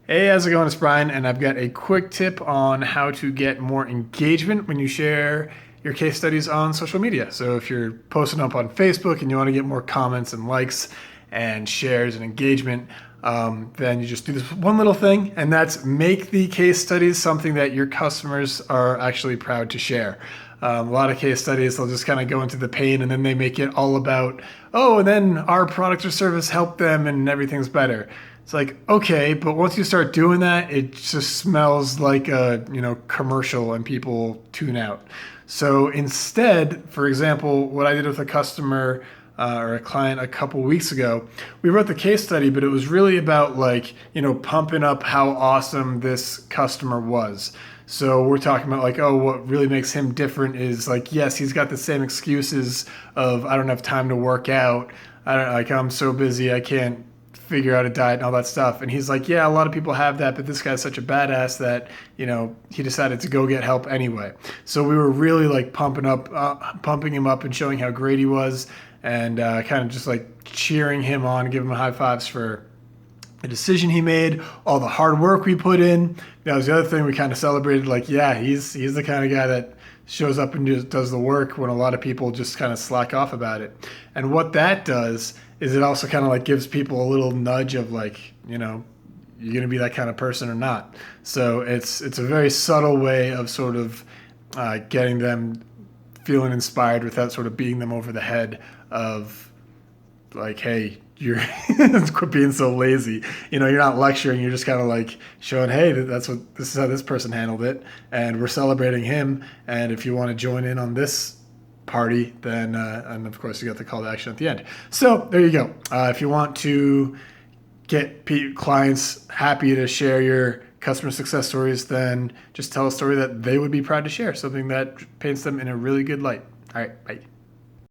Hey, how's it going? It's Brian, and I've got a quick tip on how to get more engagement when you share your case studies on social media. So, if you're posting up on Facebook and you want to get more comments and likes and shares and engagement, then you just do this one little thing, and that's make the case studies something that your customers are actually proud to share. A lot of case studies, they'll just kind of go into the pain and then they make it all about, oh, and then our product or service helped them and everything's better. It's like, okay, but once you start doing that, it just smells like a, commercial and people tune out. So instead, for example, what I did with a customer or a client a couple weeks ago, we wrote the case study, but it was really about like, pumping up how awesome this customer was. So we're talking about like, oh, what really makes him different is like, yes, he's got the same excuses of I don't have time to work out. I don't like I'm so busy I can't figure out a diet and all that stuff. And he's like, yeah, a lot of people have that, but this guy's such a badass that, he decided to go get help anyway. So we were really like pumping him up and showing how great he was and kind of just like cheering him on, giving him high fives for the decision he made, all the hard work we put in. That was the other thing we kind of celebrated. Like, yeah, he's the kind of guy that shows up and just does the work when a lot of people just kind of slack off about it. And what that does is it also kind of like gives people a little nudge of like, you're going to be that kind of person or not. So it's a very subtle way of sort of getting them feeling inspired without sort of beating them over the head of like, hey, you're quit being so lazy. You're not lecturing. You're just kind of like showing, hey, this is how this person handled it, and we're celebrating him. And if you want to join in on this party, then and of course you got the call to action at the end. So there you go. If you want to get clients happy to share your customer success stories, then just tell a story that they would be proud to share, something that paints them in a really good light. All right, bye.